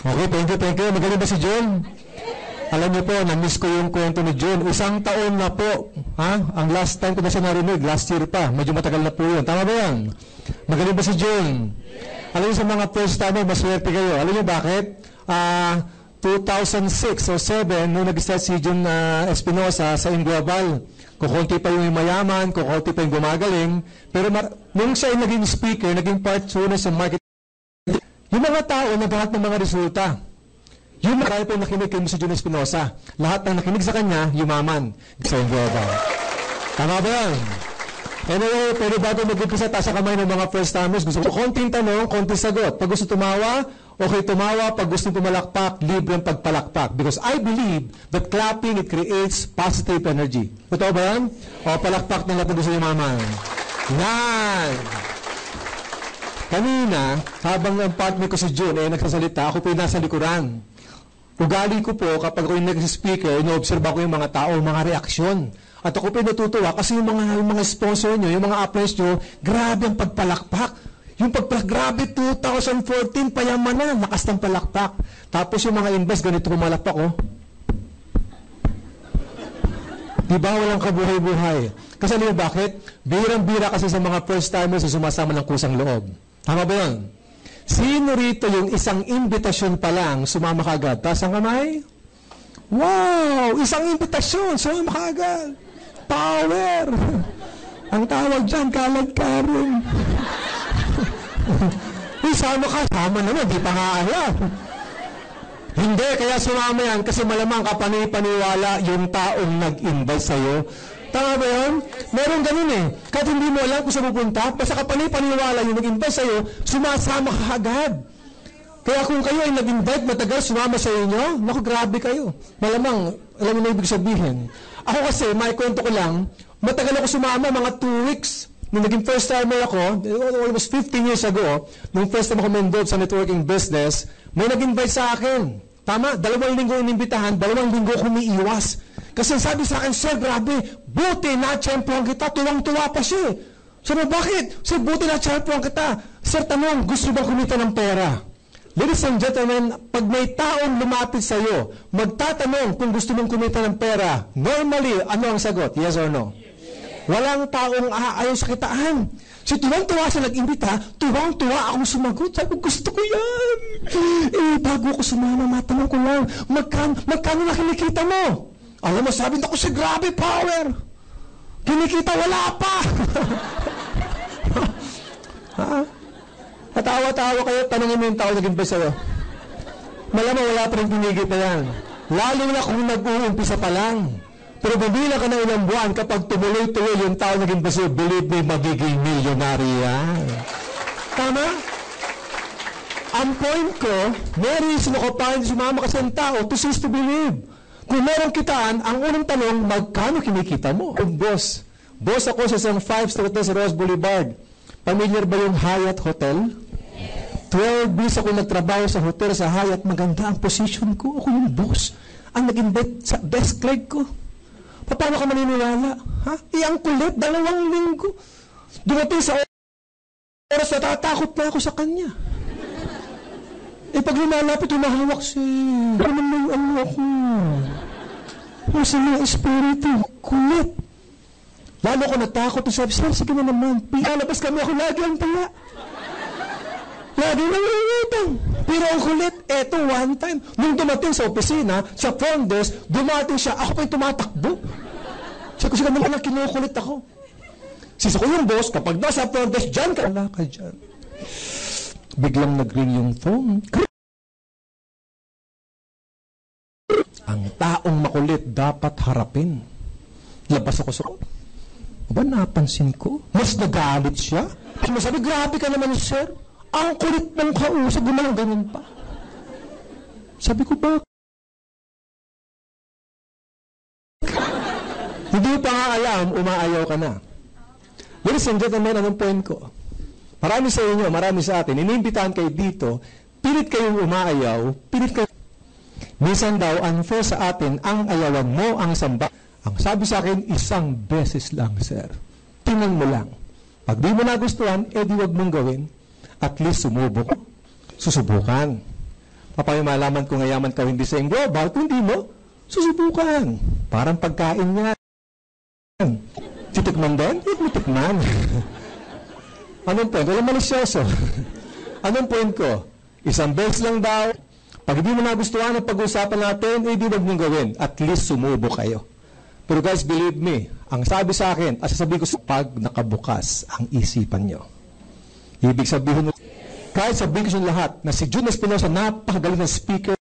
Okay, thank you. Magaling ba si John? Alam niyo po, na-miss ko yung kwento ni John. 1 taon na po. Ang last time ko na siya narinig, last year pa. Medyo matagal na po yun. Tama ba yan? Magaling ba si John? Alam niyo sa mga first timer, maswerte kayo. Alam niyo bakit? 2006 o 2007, nung nag-start si John Espinosa sa Inguabal, kukunti pa yung mayaman, kukunti pa yung gumagaling. Pero nung siya ay naging speaker, naging part 2 na sa marketing, yung mga tao naghahat ng mga resulta. Yung marami po nakinig kay Mr. John Espinosa. Lahat ng nakinig sa kanya, yumaman. Sa Inguabal. Tama ba yan? Anyway, pero bago mag-umpisa, taas ang kamay ng mga first timers. Gusto ko konting tanong, konting sagot. Pag gusto tumawa, okay tumawa. Pag gusto pumalakpak, libre ang pagpalakpak. Because I believe that clapping, it creates positive energy. Totoo ba yan? O palakpak na lahat ng gusto yumaman. Yan! Kanina, habang ang partner ko si June ay nagsasalita, ako po yung nasa likuran. Ugali ko po, kapag ako yung nag-speaker, ino-observe ko yung mga tao, mga reaksyon. At ako po yung natutuwa kasi yung mga sponsor nyo, yung mga upliners nyo, grabe ang pagpalakpak. Yung grabe 2014, payaman na, lakas ng palakpak. Tapos yung mga invest, ganito pumalakpak, oh. Diba walang kabuhay-buhay? Kasi alam mo bakit? Birang-bira kasi sa mga first-timers na sumasama ng kusang loob. Tama ba yun? Sino rito yung isang imbitasyon pa lang, sumama ka agad? Taas ang kamay? Wow! Isang imbitasyon, sumama ka agad. Power! Ang tawag dyan, kalad ka rin. Sama ka, sama naman, di pa nga alam. Hindi, kaya sumama yan kasi malamang kapani-paniwala yung taong nag-invite sa'yo. Tama ba yun? Meron ganun eh. Kahit hindi mo alam kung saan pupunta, basta kapani-paniwala yung nag-invite sa'yo, sumasama ka agad. Kaya kung kayo ay nag-invite, matagal sumama sa inyo, naku, grabe kayo. Malamang, alam mo na ibig sabihin. Ako kasi, may kwento ko lang, matagal ako sumama, mga 2 weeks. Nung naging first timer ako, almost 15 years ago, nung first time ako ma-involved sa networking business, may nag-invite sa akin. Tama? 2 linggo inimbitahan, 2 linggo kumiiwas. Kasi sabi sa akin, Sir, grabe, buti na-champion kita, tuwang-tuwa pa siya. Sabi, bakit? Sir, buti na-champion kita. Sir, tanong, gusto bang kumita ng pera? Ladies and gentlemen, pag may taong lumapit sa iyo, magtatanong kung gusto mong kumita ng pera, normally, ano ang sagot? Yes or no? Walang taong ayaw sa kitaan. So, tuwang-tuwa siya nag-imbita, tuwang-tuwa akong sumagot. Sabi ko, gusto ko yan. Bago ako sumama, matanong ko lang, magkano na kinikita mo? Alam mo, sabi na ko siya, grabe power. Kinikita, wala pa. Natawa-tawa kayo, tanongin mo yung tao nag-invest sa'yo. Malamang wala pa rin kinikita yan. Lalo na kung nag-uumpisa pa lang. Pero bumila ka na ilang buwan, kapag tumuloy-tuloy yung tao nag-invest sa'yo, believe me, magiging millionaire yan. Tama? Ang point ko, may reason ako pa hindi sumama kasi ang tao to cease to believe. Kung meron kitaan, ang unang tanong, magkano kinikita mo? Boss. Boss ako sa isang 5-star hotel sa Ross Boulevard. Familiar ba yung Hyatt Hotel? 12 years ako nagtrabaho sa hotel sa Hyatt. Maganda ang position ko. Ako yung boss. Ang nag-invite sa best clerk ko. Paano ka maniniwala? Ang kulit, 2 linggo. Dumating sa oras, natatakot na ako sa kanya. Pag lumalapit, humahawak siya. Ano mo yung ano ako? Sa mga espiritu, kulit. Lalo ko natakot. Sabi, sir, sige na naman. Pinalabas kami ako, lagi ang tala. Lagi nang utang. Pero ang kulit, eto one time. Nung dumating sa opisina, sa front desk, dumating siya, ako pa yung tumatakbo. Sabi ko, sige naman, kinukulit ako. Sisa ko yung boss, kapag nasa front desk, dyan ka. Wala ka dyan. Biglang nag-ring yung phone. Ang taong makulit dapat harapin. Labas ako sa aba, napansin ko. Mas nagalit siya. Sabi, grabe ka naman, sir. Ang kulit mong kausap, gumalang ganun pa. Sabi ko, ba? Hindi pa nga alam, umaayaw ka na. Ladies and gentlemen, anong point ko? Marami sa inyo, marami sa atin, inimbitahan kayo dito, pilit kayong umaayaw, pilit kayo. Minsan daw, unfair sa atin, ang ayawan mo, ang samba. Ang sabi sa akin, 1 beses lang, sir. Tingnan mo lang. Pag di mo nagustuhan, di wag mong gawin. At least sumubok. Susubukan. Paano malaman kung yaman ka hindi sa global? Kung hindi mo, susubukan. Parang pagkain yan. Titikman din? Huwag mo tikman. Anong point? Walang malisyoso. Anong point ko? Isang beses lang daw. Pag hindi mo nagustuhan ang pag-uusapan natin, hindi wag mong gawin. At least sumubo kayo. Pero guys, believe me, ang sabi sa akin, at sasabihin ko pag nakabukas ang isipan nyo. Ibig sabihin, kahit sabihin ko sa lahat na si Jun Espinosa, napakagaling ng speaker,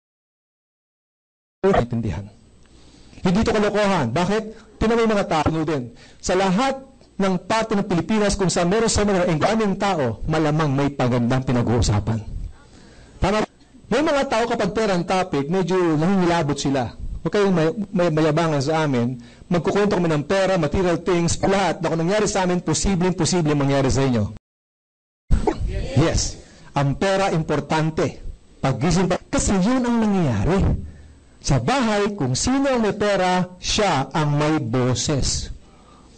naintindihan. Hindi ito kalokohan. Bakit? Tinamay mga tao din. Sa lahat ng parte ng Pilipinas, kung saan meron sa mga engganong tao, malamang may pagandang pinag-uusapan. Tama? May mga tao kapag pera ang topic, medyo nahingilabot sila. Huwag kayong may mayabangan sa amin. Magkukwento kami ng pera, material things, lahat na kung nangyari sa amin, posibleng mangyari sa inyo. Yes. Ang pera importante. Pag-gising pa. Kasi yun ang nangyayari. Sa bahay, kung sino ang may pera, siya ang may boses.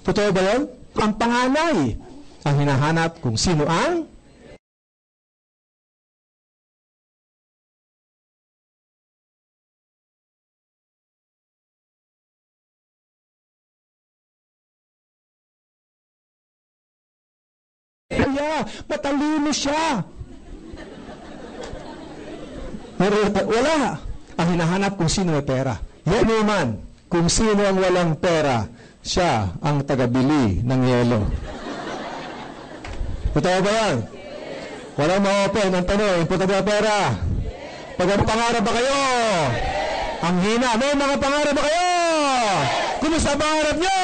Totoo ba yun? Ang panganay. Ang hinahanap kung sino ang kaya, matalino siya. Wala. Ang hinahanap kung sino may pera. Yan naman, kung sino ang walang pera, siya ang tagabili ng yelo. Totoo ba yan? Walang ma-open. Ang tanong, importante ba pera? Pag ang pangarap ba kayo? Ang hina. May mga pangarap ba kayo? Kumusta ang pangarap nyo?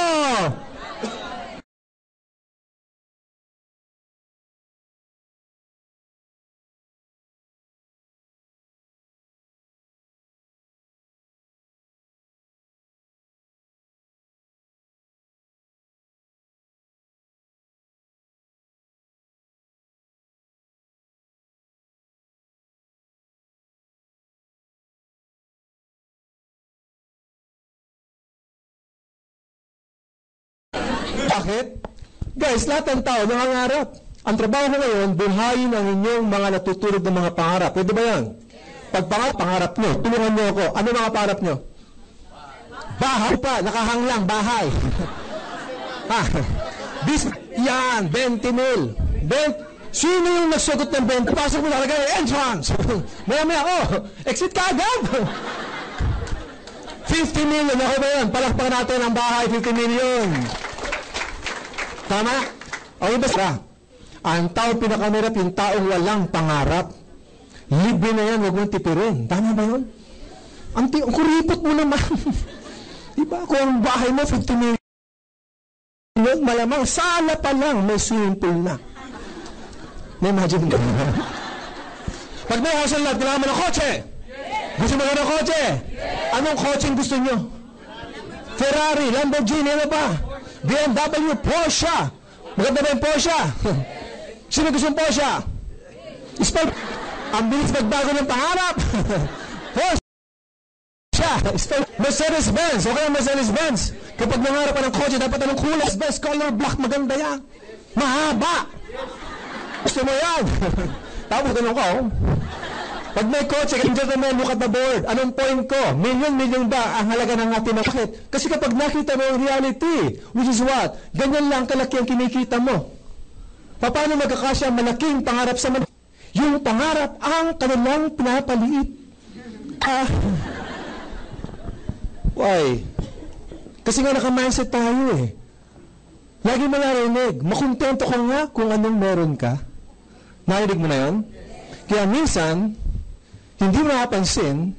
Bakit? Guys, lahat ng tao nangangarap. Ang trabaho ko ngayon, buhayin ang inyong mga natutulog ng mga pangarap. Pwede ba yan? Pag pangarap nyo, tulungan nyo ako. Ano mga pangarap nyo? Bahay pa, nakahanglang, bahay. Ha? Yan, 20 mil. Sino yung nagsugot ng 20? Pasok mo na lagay, entrance. Maya, exit ka agad. 50 million, ako ba yan? Palakpakan natin ang bahay, 50 million. Tama? O iba sa ang taong pinakamirap, yung taong walang pangarap. Libre na yan, huwag mong tipirin. Tama ba yun? Ang kuripot mo naman. Diba? Kung ang bahay mo, 50 million, malamang sala pa lang, may swimming pool na. Na-imagine ka. Pag may house lot, kailangan mo ng kotse. Gusto mo ng kotse? Anong kotse gusto nyo? Ferrari, Lamborghini, ano ba? BMW, Porsche. Maganda ba yung Porsche? Sino gusto yung Porsche? Ang bilis magbago ng pangarap. Porsche. Mercedes-Benz. Okay ang Mercedes-Benz. Kapag nangarap ka ng kotse, dapat anong kulay? Best color, black, maganda yan. Mahaba. Gusto mo yan? Tapos ganun ko. Pag may kotse, gentlemen, look at the board. Anong point ko? Million ba ang halaga ng ating market? Kasi kapag nakita mo yung reality, which is what? Ganyan lang kalaki ang kinikita mo. Paano magkakasya ang malaking pangarap sa mga? Yung pangarap ang kanilang pinapaliit. Why? Kasi nga naka-mindset tayo eh. Lagi mo narinig, makontento ka nga kung anong meron ka. Narinig mo na yun? Kaya minsan, hindi mo napansin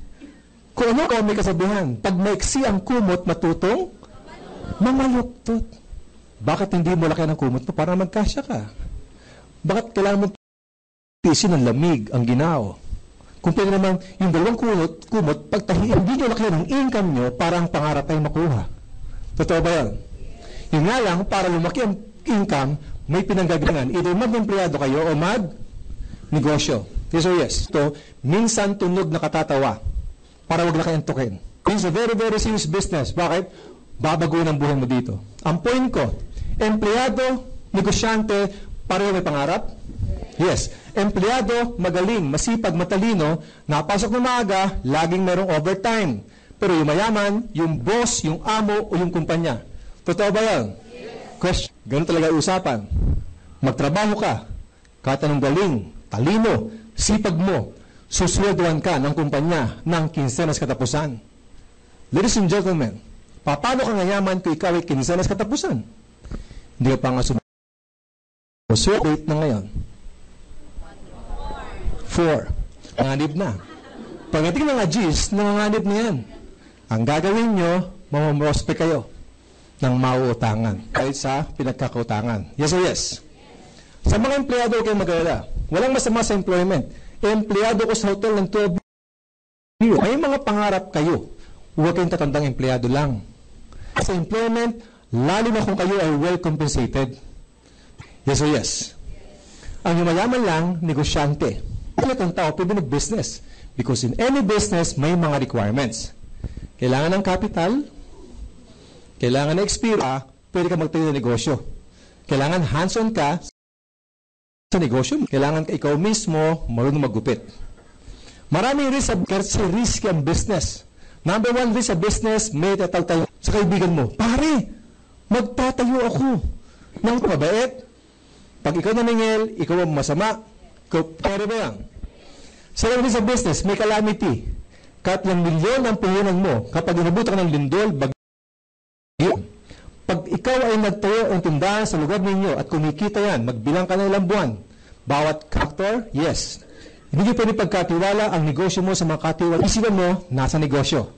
kung ano ka may kasabihan. Pag maiksi ang kumot, matutong, mamaluktot. Bakit hindi mo laki ng kumot mo para magkasya ka? Bakit kailangan mo tisin ang lamig, ang ginao? Kung pwede naman, yung dalawang kumot, pagtahiin, hindi nyo laki ng income nyo para ang pangarap ay makuha. Totoo ba yan? Yun nga lang, para lumaki ang income, may pinanggagalingan. Either mag-empleyado kayo o mag-negosyo. Yes or yes. So, minsan tunog na katatawa para wag na kayo antukin. It's a very, very serious business. Bakit? Babaguhin ang buhay mo dito. Ang point ko, empleyado, negosyante, pareho may pangarap? Yes. Empleyado, magaling, masipag, matalino, napasok na maaga, laging merong overtime. Pero yung mayaman, yung boss, yung amo, o yung kumpanya. Totoo ba yan? Yes. Question. Ganun talaga usapan. Magtrabaho ka, kahit anong galing, talino, sipag mo, susweldohan ka ng kumpanya ng kinsenas katapusan. Ladies and gentlemen, paano ka ngayaman kung ikaw ay kinsenas katapusan? Hindi ka pa nga date na ngayon. 4. Nanganib na. Pagdating ng Agis, nanganganib na yan. Ang gagawin nyo, mamamrospe kayo ng mauutangan kahit sa pinagkakautangan. Yes or yes? Sa mga empleyado, kayo mag-alala. Walang masama sa employment. Empleyado ko sa hotel ng 12 years. May mga pangarap kayo. Huwag kayong tatandang empleyado lang. Sa employment, lalo na kung kayo ay well compensated. Yes or yes? Ang yumayaman lang, negosyante. Lahat ng tao pwede mag-business. Because in any business, may mga requirements. Kailangan ng capital, kailangan ng experience, pwede ka magtayo ng negosyo. Kailangan hands-on ka sa negosyo. Kailangan ikaw mismo marunong maggupit. Maraming risk kasi risky ang business. Number 1 risk sa business, may tataltayo sa kaibigan mo. Pare, magtatayo ako ng mabait. Pag ikaw naningil, ikaw ang masama. Pare ba yan? Sa risk sa business, may calamity. Kahit ng milyon ang puhunan mo, kapag inabutan ka ng lindol, bagyo. Pag ikaw ay nagtayo ng tindahan sa lugar ninyo at kumikita yan, magbilang ka ng ilang buwan. Bawat factor, yes. Hindi nyo pwede pagkatiwala ang negosyo mo sa mga katiwala. Isipan mo, nasa negosyo.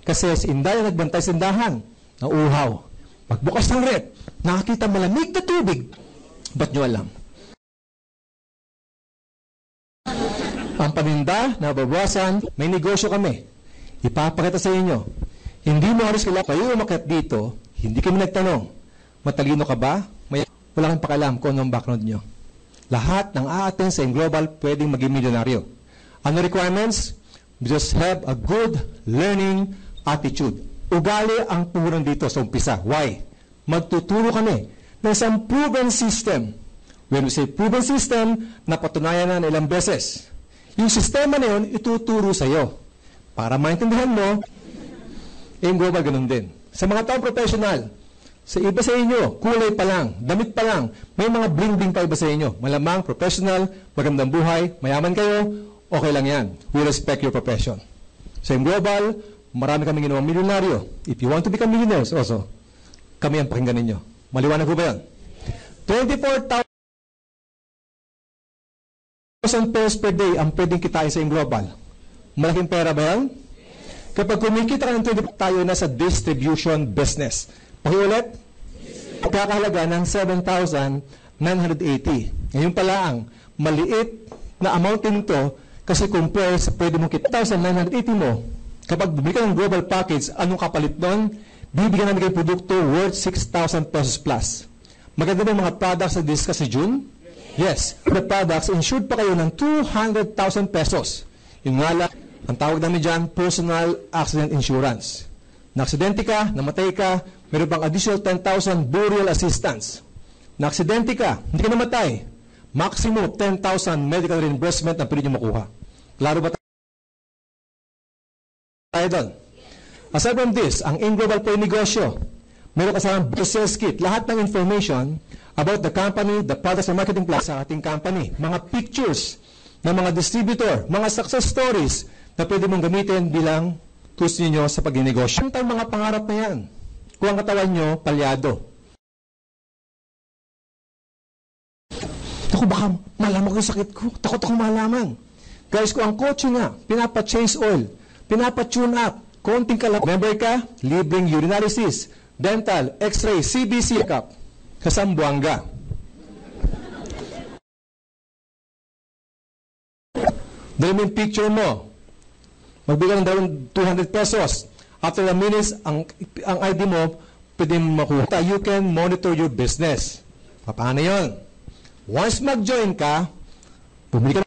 Kasi si Inday ang nagbantay sa tindahan, nauuhaw. Magbukas ng rep, nakakita malamig na tubig. Ba't nyo alam? Ang paninda na babawasan, may negosyo kami. Ipapakita sa inyo. Hindi mo halos kailangan kayo umakyat dito, hindi kami nagtanong. Matalino ka ba? Wala kang pakialam kung anong background nyo. Lahat ng aaten sa global pwedeng maging milyonaryo. Ano requirements? We just have a good learning attitude. Ugali ang puhunan dito sa umpisa. Why? Magtuturo kami ng isang proven system. When we say proven system, napatunayan na ilang beses. Yung sistema na yun, ituturo sa iyo. Para maintindihan mo, yung global ganun din. Sa mga taong professional, sa iba sa inyo, kulay pa lang, damit pa lang, may mga bling-bling pa iba sa inyo. Malamang, professional, magandang buhay, mayaman kayo, okay lang yan. We respect your profession. Sa global, marami kami ginawang milyonaryo. If you want to become millionaires also, kami ang pakinggan ninyo. Maliwanag ko ba yan? 24,000 pesos per day ang pwedeng kitain sa global. Malaking pera ba yan? Kapag kumikita ka ng 20, tayo na sa distribution business. Pakiulit? Kakahalaga ng 7,980. Ngayon pala ang maliit na amount nito kasi compare sa pwede mong kita 1,980 mo. Kapag bumili ka ng global package, anong kapalit doon? Bibigyan namin kayo produkto worth 6,000 pesos plus. Maganda ba yung mga products na discuss si June? Yes. The products, insured pa kayo ng 200,000 pesos. Yung nga lang, ang tawag namin dyan, personal accident insurance. Na-aksidente ka, namatay ka, meron pang additional 10,000 burial assistance. Na-aksidente ka, hindi ka namatay, maximum 10,000 medical reimbursement ang pwede nyo makuha. Klaro ba tayo doon? Aside from this, ang InGlobal po yung negosyo. Meron kasamang sales kit, lahat ng information about the company, the products and marketing plan sa ating company. Mga pictures ng mga distributor, mga success stories na pwede mong gamitin bilang tools ninyo sa pag-negosyo. Ang mga pangarap na yan. Kung ang katawan nyo, palyado. Ako baka malaman ko yung sakit ko. Takot akong malaman. Guys, kung ang kotse nga, pinapa-change oil, pinapa-tune up, konting kalap, member ka, libreng urinalysis, dental, x-ray, CBC cup, Kasambuanga. Dahil mo yung picture mo, magbigay ng dalawang 200 pesos. After a minutes, ang ID mo, pwede makuha. You can monitor your business. Paano yun? Once mag-join ka, bumili ka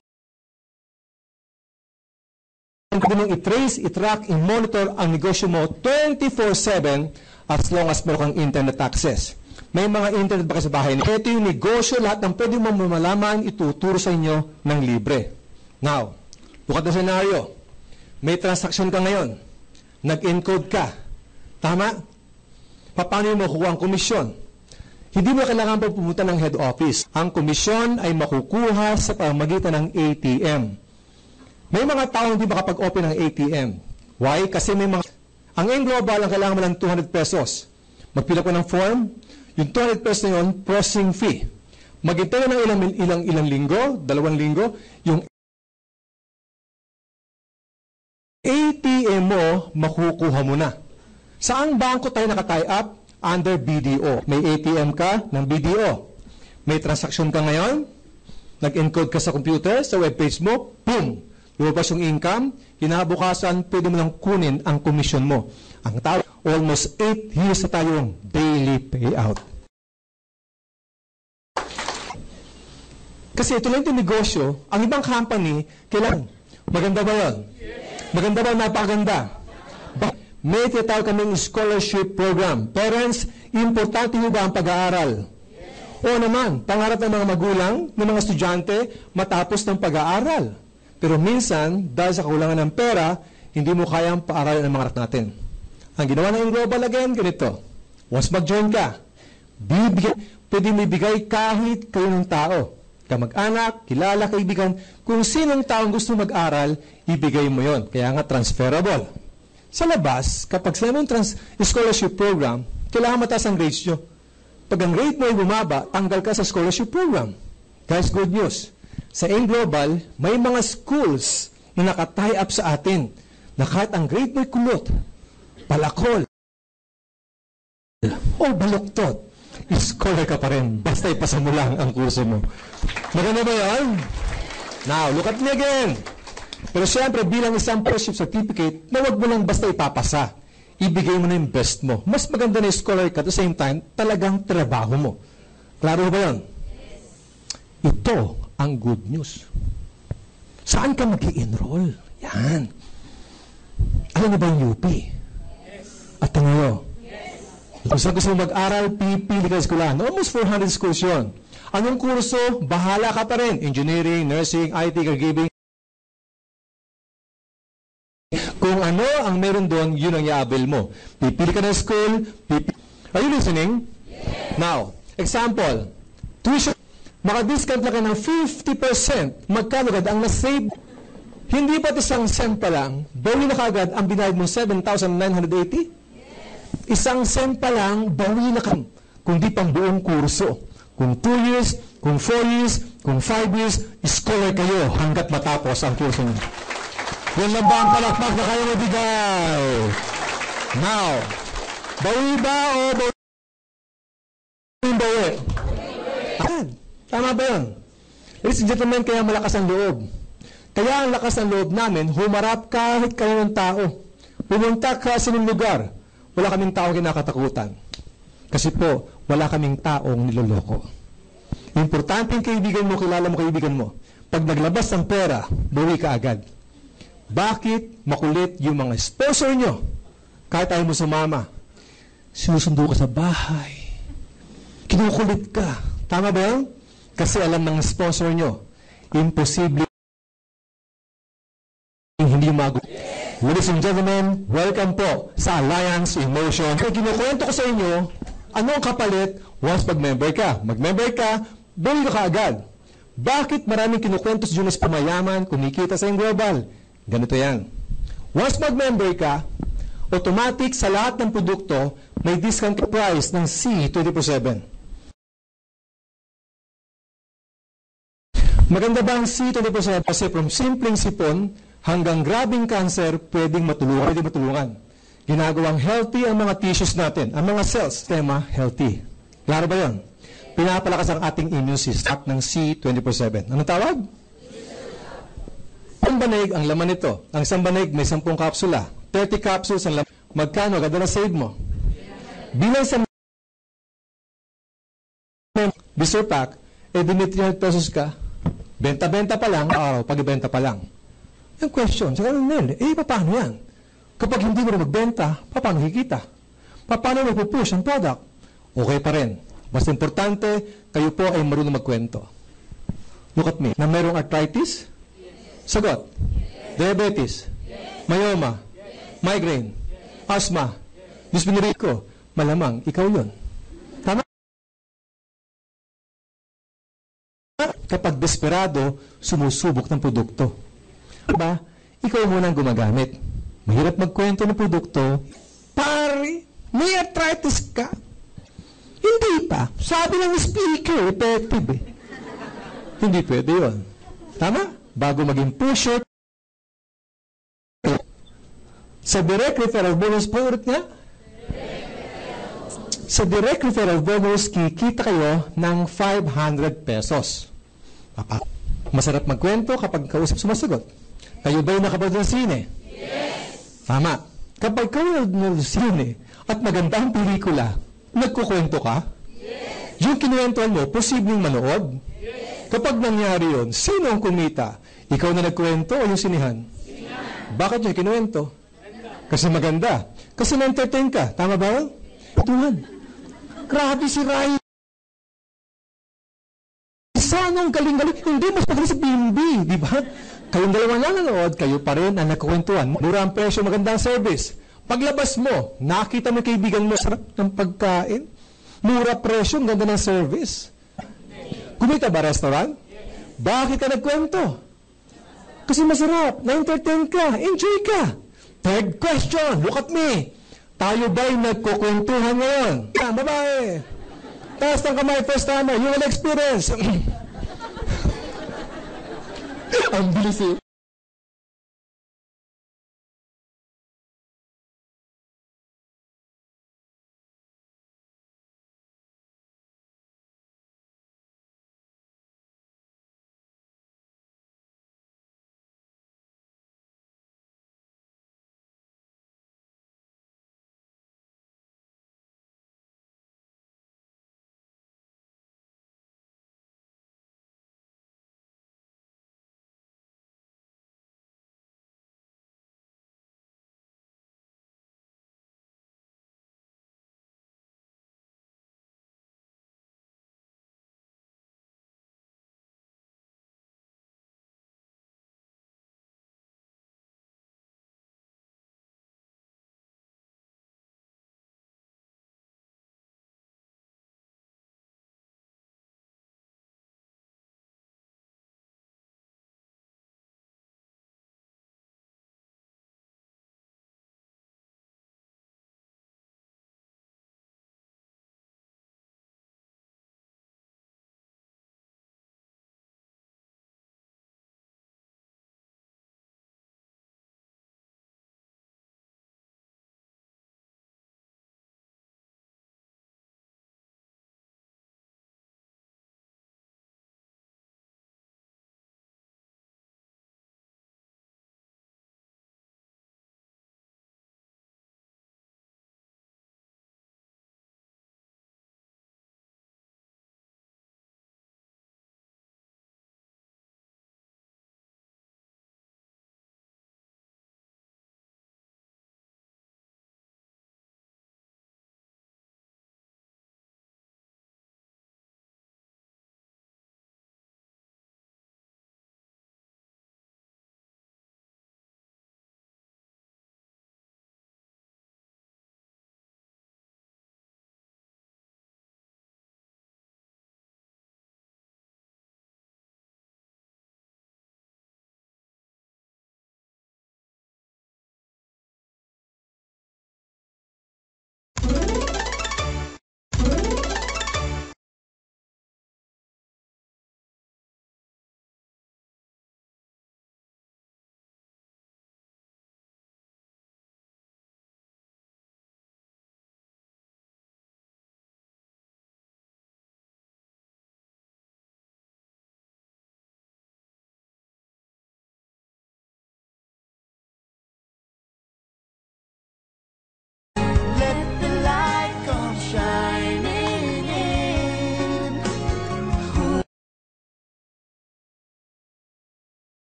mong i-trace, i-track, i-monitor ang negosyo mo 24/7 as long as meron kang internet access. May mga internet ba kayo sa bahay? Ito yung negosyo, lahat ng pwede mong malaman, ituturo sa inyo ng libre. Now, look at the scenario. May transaction ka ngayon. Nag-encode ka. Tama? Paano mo makukuha ang komisyon? Hindi mo kailangan pa pumunta ng head office. Ang komisyon ay makukuha sa pamamagitan ng ATM. May mga tao hindi makapag-open ng ATM. Why? Kasi may mga... Ang N-Global, ang kailangan mo ng 200 pesos. Magpila ko ng form, yung 200 pesos na yun, processing fee. Maghintay na ng ilang linggo, 2 linggo, yung ATM mo, makukuha mo na. Saang bangko tayo naka-tie up? Under BDO. May ATM ka ng BDO. May transaction ka ngayon, nag-encode ka sa computer, sa webpage mo, boom! Lumabas yung income, kinabukasan, pwede mo lang kunin ang commission mo. Ang tawag, almost 8 years na tayong daily payout. Kasi ito lang yung negosyo, ang ibang company, kailangan. Maganda ba yun? Maganda ba? Napakaganda. May tinatawag kaming scholarship program. Parents, importante nyo ba ang pag-aaral? Oo naman, pangarap ng mga magulang, ng mga estudyante, matapos ng pag-aaral. Pero minsan, dahil sa kakulangan ng pera, hindi mo kayang paaralan ang mga anak natin. Ang ginawa ng Global again, ganito. Once mag-join ka, pwede may bigay kahit kayo ng tao. Kamag-anak, kilala, kaibigan, kung sinong taong gusto mag-aral, ibigay mo yon. Kaya nga transferable. Sa labas, kapag sa mong scholarship program, kailangan mataas ang grades nyo. Pag ang grade mo ay bumaba, tanggal ka sa scholarship program. Guys, good news. Sa N-Global, may mga schools na nakatie up sa atin na kahit ang grade mo ay kulot, palakol, o baluktot, scholar ka pa rin. Basta ipasa mo lang ang kurso mo. Maganda ba yan? Now, look at me again. Pero siyempre, bilang isang scholarship certificate, na huwag mo lang basta ipapasa. Ibigay mo na yung best mo. Mas maganda na scholar ka, at the same time, talagang trabaho mo. Klaro ba yun? Ito ang good news. Saan ka mag-i-enroll? Yan. Alam na ba yung UP? At tango, kung saan gusto mo mag-aral, pipili ka sa eskwelahan. Almost 400 schools yun. Anong kurso? Bahala ka pa rin. Engineering, nursing, IT, caregiving. Kung ano ang meron doon, yun ang i-avail mo. Pipili ka ng school. Are you listening? Yes. Now, example, tuition. Maka-discount na ka ng 50%. Magkano agad ang na-save? Hindi pa isang cent pa lang, bawi na kagad ang binayad mo 7,980? Yes. Isang cent pa lang, bawi na ka. Kung di pang buong kurso. Kung 2 years, kung 4 years, kung 5 years, scholar kayo hanggat matapos ang kurso nyo. Yan lang ba ang palakpak na kayo mabigay? Now, bawi ba o bawi? Tama ba yun? Ladies and gentlemen, kaya malakas ang loob. Kaya ang lakas ng loob namin, humarap kahit kayo ng tao. Pumunta ka sa ng lugar, wala kaming taong kinakatakutan. Kasi po, wala kaming taong niloloko. Importante yung kaibigan mo, kilala mo kaibigan mo. Pag naglabas ng pera, bawi ka agad. Bakit makulit yung mga sponsor nyo? Kahit ayaw mo sumama. Sinusundo ka sa bahay. Kinukulit ka. Tama ba yun? Kasi alam ng sponsor nyo, imposible hindi mago. Ladies and gentlemen, welcome po sa Alliance Emotion. Kaya kinukwento ko sa inyo, ano ang kapalit once mag-member ka? Mag-member ka, buwi ka agad. Bakit maraming kinukwento sa Junis pamayaman, kumikita sa Global? Ganito yan. Once mag-member ka, automatic sa lahat ng produkto, may discount price ng C 24/7. Maganda ba ang C 24/7? Kasi from simpleng sipon hanggang grabing cancer, pwedeng matulungan. Ginagawang healthy ang mga tissues natin. Ang mga cells, tema, healthy. Klaro ba yun? Pinapalakas ang ating immune system ng C 24/7. Anong tawag? Ang banig, ang laman nito. Ang isang banig, may 10 kapsula. 30 capsules ang laman. Magkano? Ganda na save mo. Bilang sa booster pack, di may 300 pesos ka. Benta-benta pa lang, araw, pag-ibenta pa lang. Yung question, sa ganun nil, paano yan? Kapag hindi mo na magbenta, paano kikita? Paano mo pupush ang product? Okay pa rin. Mas importante, kayo po ay marunong magkwento. Look at me. Na mayroong arthritis? Sagot. Diabetes? Myoma? Migraine? Asthma? Dysmenorrhea ko? Malamang, ikaw yun. Tama? Kapag desperado, sumusubok ng produkto. Diba? Ikaw muna ang gumagamit. Mahirap magkwento ng produkto. Pare, may arthritis ka? Hindi pa. Sabi ng speaker, effective eh. Hindi pwede yun. Tama? Bago maging pusher, sa direct referral bonus, paulit nga? Sa direct referral bonus, kikita kayo ng 500 pesos. Masarap magkwento kapag kausap sumasagot. Kayo ba'y nakapanood ng sine? Yes! Tama. Kapag kayo ng sine at maganda ang pelikula, nagkukwento ka? Yes! Yung kinuwentuhan mo, posibleng manood? Yes! Kapag nangyari yun, sino ang kumita? Ikaw na nagkwento o yung sinihan? Sinihan. Bakit yung kinuwento? Kasi maganda. Kasi na-entertain ka. Tama ba? Tuhan. Grabe si Rai. Sanong galing-galing. Hindi mas magaling sa Bimbi. Di ba? Kayong dalawa nanonood, kayo pa rin ang nagkukwentuhan. Mura ang presyo, magandang service. Paglabas mo, nakita mo kaibigan mo, sarap ng pagkain. Mura presyo, ganda ng service. Kumita ba restaurant? Bakit ka nagkwento? Kasi masarap, na-entertain ka, enjoy ka. Third question, look at me. Tayo ba'y nagkukwentuhan ngayon? Babae. Taas ng kamay, first timer, you will experience. Ang bilis eh.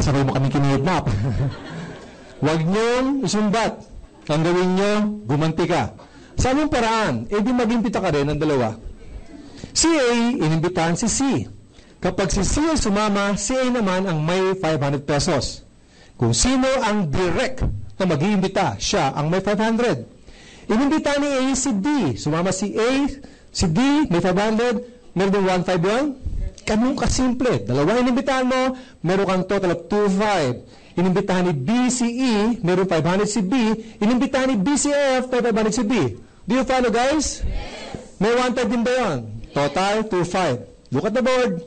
sabay mo kami kinidnap. Huwag niyong isumbat. Ang gawin niyo, gumanti ka. Sa anong paraan? Eh di mag-impita ka rin ng dalawa. Si A, inimbitahan si C. Kapag si C ay sumama, si A naman ang may 500 pesos. Kung sino ang direct na mag-iimbita, siya ang may 500. Inimbitahan ni A si D. Sumama si A, si D, may 500, meron din 1.5 yun? Ganun kasimple. Dalawa inimbitahan mo, meron kang total of 2.5. Inimbitahan ni B si E, meron 500 si B. Inimbitahan ni B si F, 500 si B. Do you follow, guys? Yes. May 1.5 din ba yun? Total, 2.5. Look at the board.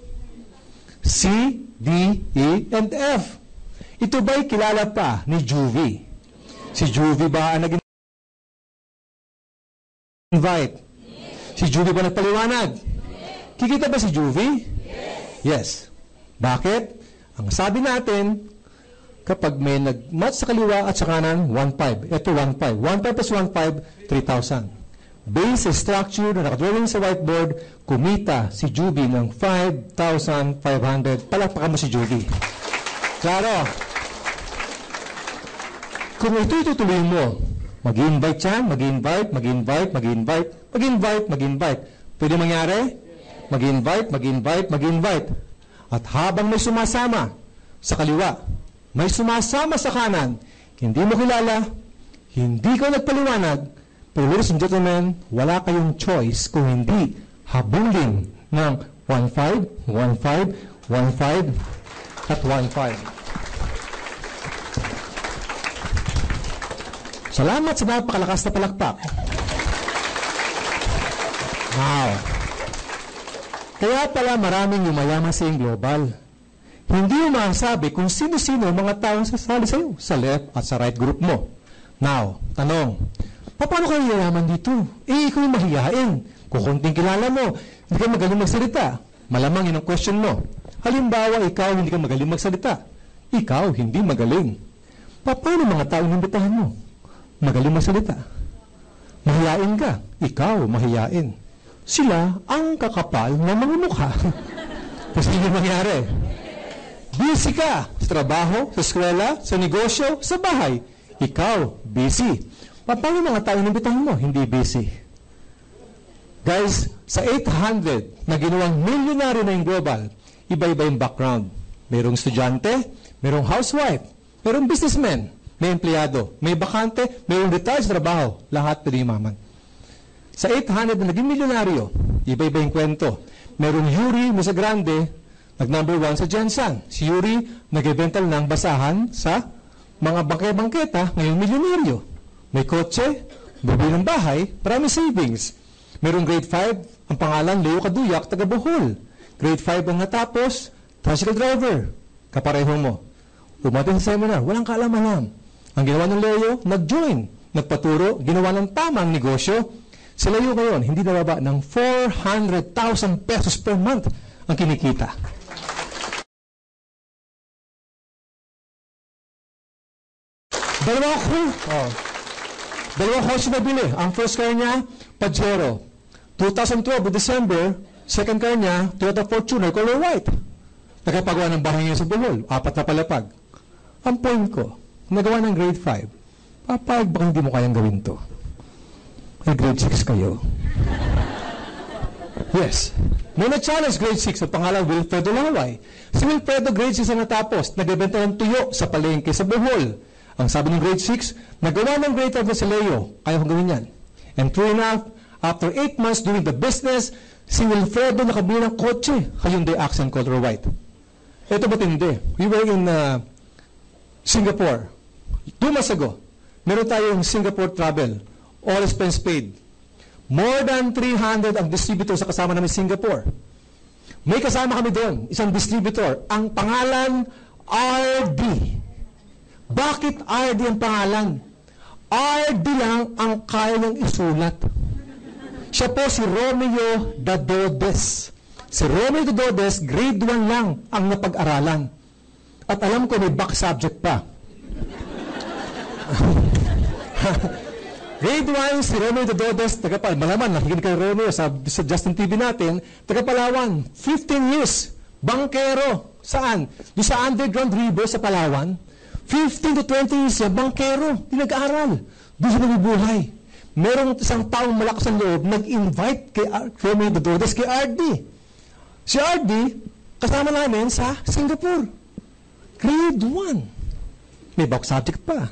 C, D, E, and F. Ito ba'y kilala pa ni Juvie? Si Juvie ba ang nag-invite? Si Juvie ba nagpaliwanag? Kikita ba si Juvie? Yes. Bakit? Ang sabi natin, kapag may nag-match sa kaliwa at sa kanan, 1.5. Ito 1.5. 1.5 plus 1.5, 3,000. Based sa structure na nakadrawing sa whiteboard, kumita si Juvie ng 5,500. Palakpakan mo si Juvie. Klaro? Kung ito itutuloy mo, mag-invite yan, mag-invite, mag-invite, mag-invite, mag-invite, mag-invite. Pwede mangyari? Mag-invite, mag-invite, mag-invite. At habang may sumasama sa kaliwa, may sumasama sa kanan, hindi mo kilala, hindi ko nagpaliwanag, pero ladies and gentlemen, wala kayong choice kung hindi habulin ng 1.5, 1.5, 1.5, at 1.5. Salamat sa napakalakas na palakpak. Wow. Kaya pala maraming yumayaman sa iyong global. Hindi mo masabi kung sino-sino ang mga taong sasali sa iyo, sa left at sa right group mo. Now, tanong, paano kayo yayaman dito? Eh, ikaw yung mahihain. Kung konting kilala mo, hindi ka magaling magsalita. Malamang yun ang question mo. Halimbawa, ikaw hindi ka magaling magsalita. Ikaw hindi magaling. Paano mga taong inimbitahan mo? Magaling magsalita. Mahihain ka. Ikaw mahihain. Sila ang kakapal ng mga mukha. Kasi hindi mangyari. Busy ka sa trabaho, sa eskwela, sa negosyo, sa bahay. Ikaw, busy. Paano mga tao inimbitahan mo? Hindi busy. Guys, sa 800 na ginawang milyonaryo na yung global, iba-iba yung background. Mayroong estudyante, mayroong housewife, mayroong businessman, may empleyado, may bakante, mayroong retired sa trabaho. Lahat pwede yumaman. Sa 800 na naging milyonaryo, iba-iba yung kwento. Mayroong Yuri Musagrande, nag-number 1 sa Jensen. Si Yuri, nag-evental ng basahan sa mga bangke-bangketa, ngayon milyonaryo. May kotse, bubili ng bahay, marami savings. Merong grade 5, ang pangalan Leo Kaduyak, taga Bohol. Grade 5 ang natapos, tricycle driver. Kapareho mo. Umating sa seminar, walang kaalam-alam. Ang ginawa ng Leo, nag-join, nagpaturo, ginawa ng tamang negosyo. Si Leo ngayon, hindi nababa ng 400,000 pesos per month ang kinikita. Dalawang house na bili. Ang first car niya, Pajero. 2012, December, second car niya, Toyota Fortuner, color white. Nagpagawa ng bahay niya sa Bohol. 4 na palapag. Ang point ko, nagawa ng grade 5, papayag baka hindi mo kayang gawin to? Ay, grade 6 kayo. Yes. May na-challenge grade 6 ang pangalan Wilfredo Laway. Si Wilfredo grade 6 ang natapos, nagbebenta ng tuyo sa palengke sa Bohol. Ang sabi ng grade 6, nagawa ng grade 5 na si Leo, kaya kong gawin yan. And true enough, after 8 months doing the business, si Wilfredo nakabili ng kotse, Hyundai Accent color white. Ito matindi. We were in Singapore. 2 months ago, meron tayong Singapore travel. All expense paid. More than 300 ang distributor sa kasama namin Singapore. May kasama kami doon, isang distributor. Ang pangalan, RD. Bakit RD ang pangalan? RD lang ang kaya niyang isulat. Siya po si Romeo Dadodes. Si Romeo Dadodes, grade 1 lang ang napag-aralan. At alam ko may back subject pa. Grade 1, si Romeo Dadodes, malaman, nakikinig kay Romeo sa Justin TV natin, taga Palawan, 15 years, bankero, Saan? Doon sa underground river sa Palawan. 15 to 20 years siya, bangkero, di nag-aaral. Doon siya nabubuhay. Merong isang taong malakas ang loob, nag-invite kay Femi Dododes, kay RD. Si RD, kasama namin sa Singapore. Grade 1. May back subject pa.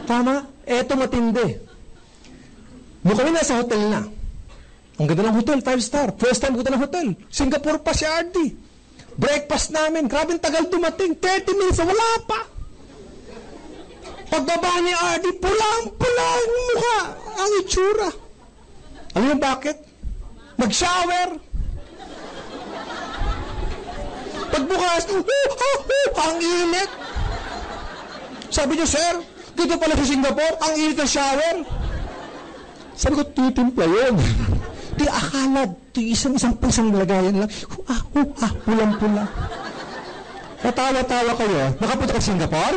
Tama? Eto matindi. Nung kami nasa hotel na, ang ganda ng hotel, 5-star. First time ko ng hotel. Singapore pa si RD. Breakfast namin, grabe tagal dumating. 30 minutes, wala pa. Pagbaba ni RD, pulang-pula ang mukha. Ang itsura. Alam mo bakit? Nag-shower. Pagbukas, ang init. Sabi niyo, sir, dito pala sa Singapore, ang init ng shower. Sabi ko, titimpla yun. Di akala, isang pasang lagayan lang. Pulang-pula. Natawa-tawa kayo. Nakapunta ka sa Singapore?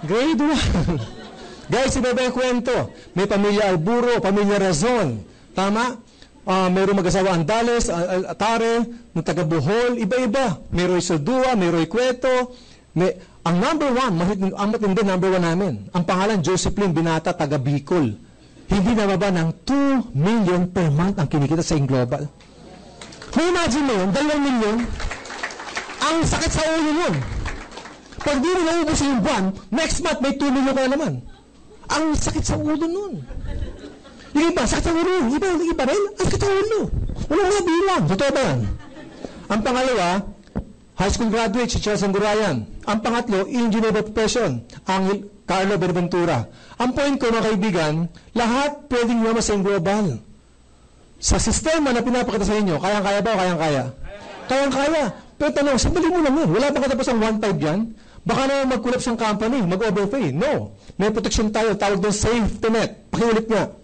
Grade 1. Guys, iba ba yung kwento? May pamilya Alburo, pamilya Razon. Tama? Mayroong mag-asawa Andales, Atare, ng taga Bohol, iba-iba. May Roy Saldua, may Roy Cueto. Ang number 1, ang matindi number 1 namin, ang pangalan Josephine Binata, taga Bicol. Hindi nababa ng 2 million per month ang kinikita sa Global. May imagine mo yun, 2 million. Ang sakit sa ulo nun. Pag di mo naubos yung buwan, next month may 2 million ka na naman. Ang sakit sa ulo nun. Yung iba, sakit sa ulo. Yung iba rin, ang sakit sa ulo. Walang mga bilang. Totoo ba yan? Ang pangalawa, high school graduate si Charles Angurayan. Ang pangatlo, engineer of profession, ang Carlo Benaventura. Ang point ko, mga kaibigan, lahat pwedeng naman sa global. Sa sistema na pinapakita sa inyo, kayang-kaya ba o kayang-kaya? Kayang-kaya. Pero tanong, sandali mo lang yun. Wala bang katapos ang 1.5 yan? Baka naman mag-collapse ang company, mag-overpay. No. May protection tayo. Tawag doon safety net. Pakiulit nga.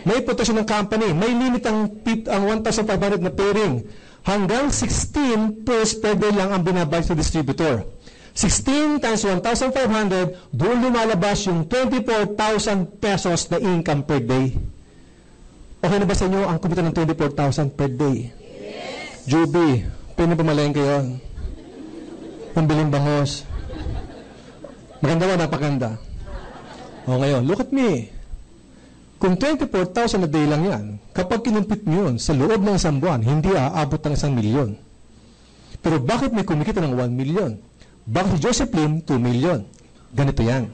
May protection ng company. May limit ang 1,500 na pairing. Hanggang 16 pesos per day lang ang binabayad sa distributor. 16 times 1,500, doon lumalabas yung 24,000 pesos na income per day. Okay na ba sa inyo ang kumita ng 24,000 per day? Yes. Juby, pwede ba malayan kayo? Pambiling bangos. Maganda ba? Napakaganda. O ngayon, look at me. Kung 24,000 a day lang yan, kapag kinumpit mo yun sa loob ng isang buwan, hindi aabot ng 1 milyon. Pero bakit may kumikita ng 1 milyon? Bakit si Josephine, 2 million? Ganito yan.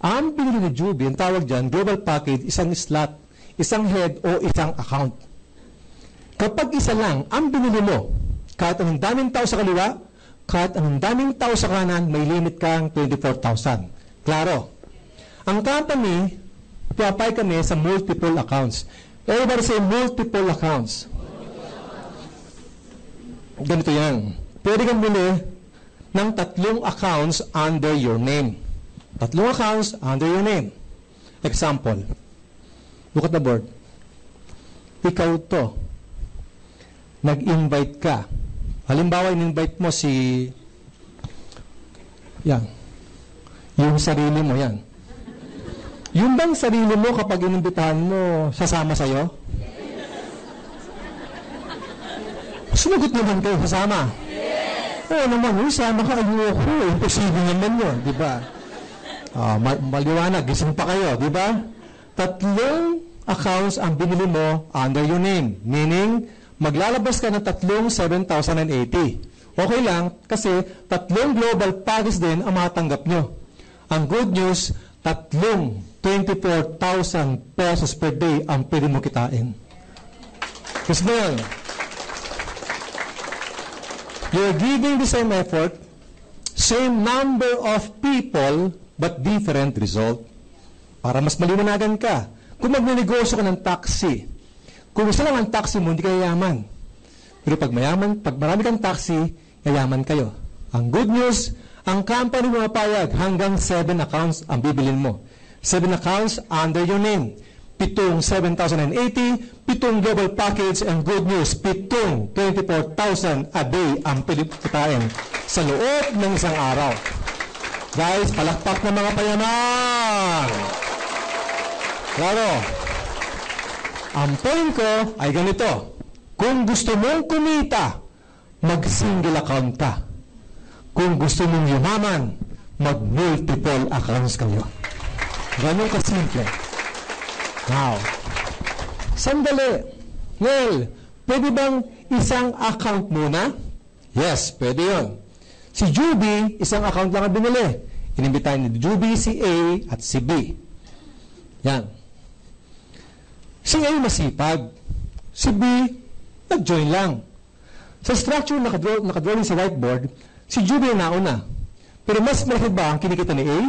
Ang binili ni Juby, ang tawag dyan, global package, isang slot, isang head o isang account. Kapag isa lang, ang binili mo, kahit anong daming tao sa kaliwa, kahit anong daming tao sa kanan, may limit kang 24,000. Klaro. Ang company, piapay kami sa multiple accounts. Everybody say multiple accounts. Ganito yan. Pwede kang bili ng 3 accounts under your name. 3 accounts under your name. Example. Look at the board. Ikaw to. Nag-invite ka. Halimbawa, in-invite mo si... Yan. Yung sarili mo, yan. Yung bang sarili mo kapag inimbitahan mo, sasama sa'yo? Sumagot naman kayo, sasama. Oo naman, sama ka, ayoko. Imposible naman yun, di ba? Maliwanag, gising pa kayo, di ba? 3 accounts ang binili mo under your name. Meaning, maglalabas ka ng 3 7,080. Okay lang, kasi 3 global package din ang matanggap nyo. Ang good news, 3 24,000 pesos per day ang pwede mo kitain. Kasi na yan. You're giving the same effort, same number of people, but different result. Para mas maliwanagan ka. Kung magnenegosyo ka ng taxi, kung isa lang ang taxi mo, hindi ka yayaman. Pero pag marami kang taxi, yayaman kayo. Ang good news, ang company mo mapayag hanggang 7 accounts ang bibilin mo. 7 accounts under your name. 7 7,080, 7 global package, and good news, 7 24,000 a day ang pilipitain sa loob ng isang araw. Guys, palakpak ng mga payaman! Claro. Ang point ko ay ganito. Kung gusto mong kumita, mag-single account ka. Kung gusto mong yumaman, mag-multiple accounts kayo. Ganun kasimple. Now, sandali. Well, pwede bang isang account muna? Yes, pwede yun. Si Juby, isang account lang ang binili. Inimbitahan ni Juby si A at si B. Yan. Si A masipag. Si B, nag-join lang. Sa structure nakadrawing sa whiteboard, si Juby ang nauna. Pero mas malaki ba ang kinikita ni A?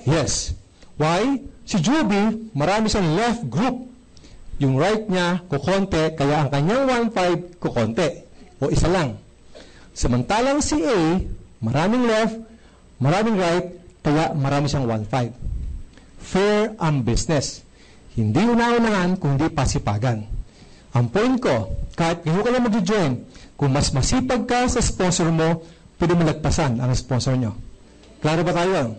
Yes. Why? Si Juby, marami siyang left group. Yung right niya, kukonte, kaya ang kanyang 1.5, kukonte. O isa lang. Samantalang si A, maraming left, maraming right, kaya marami siyang 1.5. Fair ang business. Hindi una-unahan, kundi pasipagan. Ang point ko, kahit ngayon ka lang mag-join, kung mas masipag ka sa sponsor mo, pwede mo lagpasan ang sponsor nyo. Klaro ba tayo?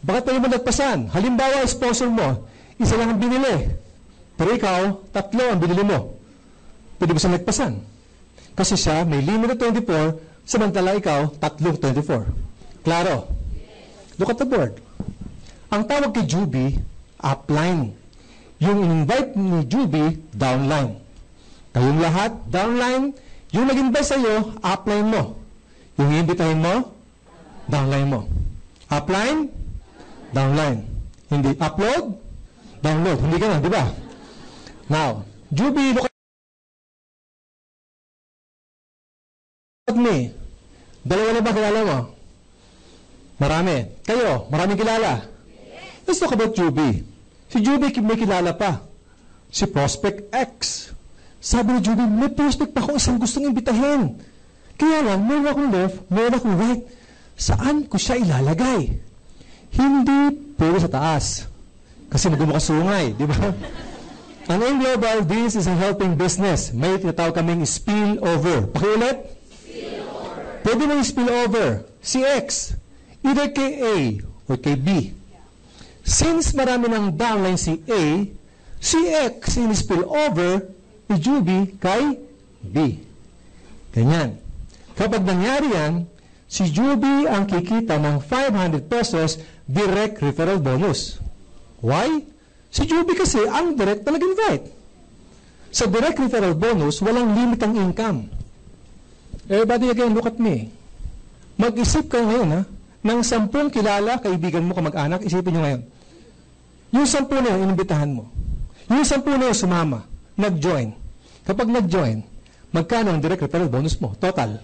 Bakit pwede mo lagpasan? Halimbawa, sponsor mo, isa lang ang binili. Pero ikaw, 3 ang binili mo. Pwede mo siyang lagpasan. Kasi siya may limit na 24, samantala ikaw, 24. Klaro? Look at the board. Ang tawag kay Juby, upline. Yung in-invite ni Juby, downline. Kayong lahat, downline. Yung nag-invite sa'yo, upline mo. Yung i-invitahin mo, downline mo. Upline, downline. Hindi upload, download. Hindi ka na, di ba? Now, Juby, look at me. Dalawa na ba kilala mo? Marami. Kayo, maraming kilala. Let's talk about Juby. Si Juby may kilala pa. Si Prospect X. Sabi ni Juby, may prospect pa akong isang gustong imbitahin. Kaya lang, meron akong left, meron akong right. Saan ko siya ilalagay? Hindi puro sa taas. Kasi magbumakasungay, di ba? Ang in global, this is a helping business. May tinatawag kaming spillover. Pakiulit? Pwede mong spill over si X, either kay A or kay B. Since marami ng downline si A, si X in-spill over ni Juby kay B. Ganyan. Kapag nangyari yan, si Juby ang kikita ng 500 pesos direct referral bonus. Why? Si Juby kasi ang direct na nag-invite. Sa direct referral bonus, walang limit ang income. Everybody again, look at me. Mag-isip kayo ngayon, ha? Ng 10 kilala, kaibigan mo, kamag-anak, isipin nyo ngayon. Yung 10 na yun, inimbitahan mo. Yung 10 na yun, sumama. Nag-join. Kapag nag-join, magkano ang direct referral bonus mo? Total?